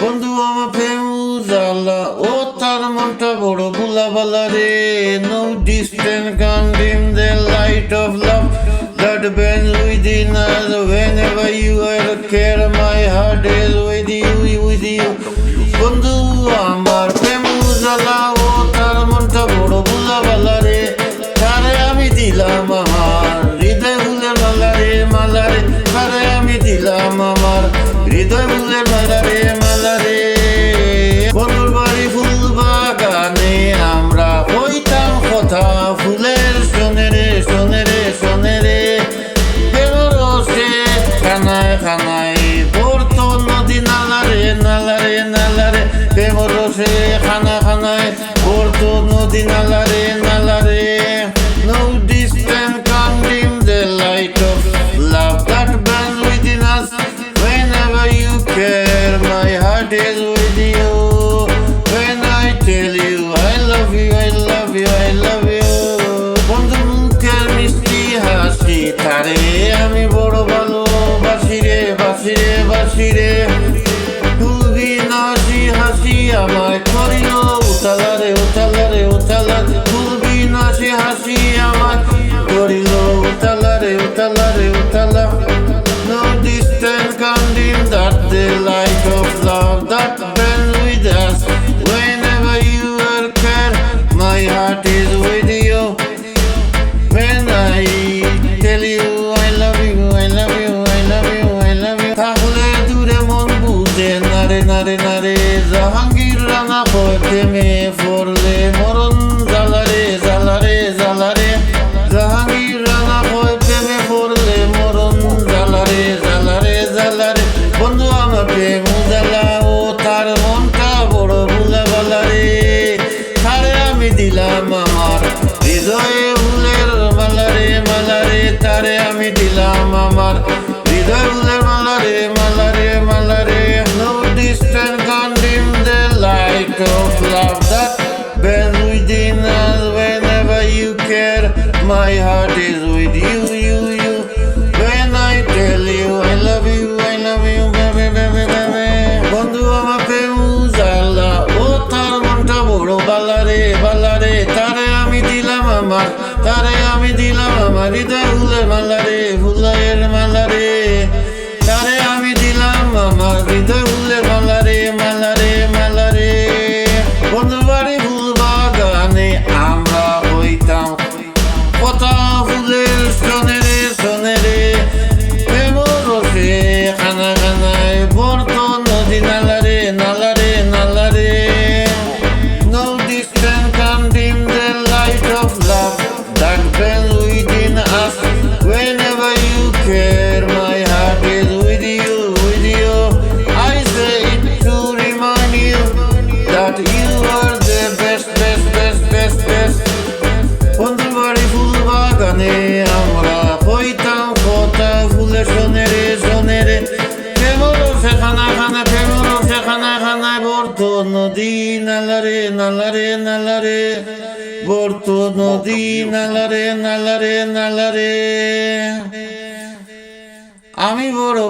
বন্ধু আমার প্রেম উজালা ও তার মনটা বড় ভুলাবালা রে no distance can dim the light of love that burns within us whenever you are care my heart is with you বন্ধু আমার প্রেম উজালা ও তার মনটা বড় ভুলাবালা রে তারে আমি দিলাম আমার হৃদয় ফুলের মালা রে তারে আমি দিলাম আমার হৃদয় ফুলের মালা রে বন্ধুর বাড়ি ফুল বাগানে আমরা হইতাম কথা ফুলের শোনে রে রসে খানায় পড়তো নদী নালা রে প্রেমর রসে খানায় পড়তো নদী নালা রে no distance can dim the light of love that burns within us whenever you care my heart is with you when I tell you I love you বন্ধু মুখের মিষ্টি হাসি তারে আমি বড় ভালোবাসি রে খুবই নাসি হাসি আমায় করিল উতালা খুবই নাসি হাসি আমায় করিল উতালা no distance can dim that the light of love that burns with us whenever you are care my heart is with you when I tell you I love you তাহলে দূরে মন বুঝে নারে জাহাঙ্গীর রানা প্রেমে পড়লে মরণ জ্বালা রে জাহাঙ্গীর রানা প্রেমে পড়লে মরণ জ্বালা রে বন্ধু আমার প্রেম জ্বালা ও তার মনটা বড় ভুলাবালা রে তারে আমি দিলাম আমার হৃদয়ে ফুলের মালা রে তারে আমি দিলাম আমার হৃদয় ফুলের মালা রে no distance can dim the light of love that burns within us whenever you care my heart is with you when I tell you I love you baby বন্ধু আমার প্রেম উজালা ও তার মনটা বড় বালা রে তারে আমি দিলাম আমার হৃদয় ফুলের মালা রে তারে আমি দিলাম আমার হৃদয় ফুলের মালা রে বন্ধুর বাড়ি ফুল বাগানে আমরা হইতাম কথা ফুলের শোনে রে প্রেমর রসে খানায় পড়তো নদী নালা রে no distance can dim the light of love that burns within us whenever you care my heart is with you I say it to remind you that you are the best বন্ধুর বাড়ি ফুল বাগানে আমরা হইতাম কথা ফুলের শোনে রে প্রেমর রসে খানায় বর্ত নদী নালা রে বর্ত নদী নালা রে আমি বড়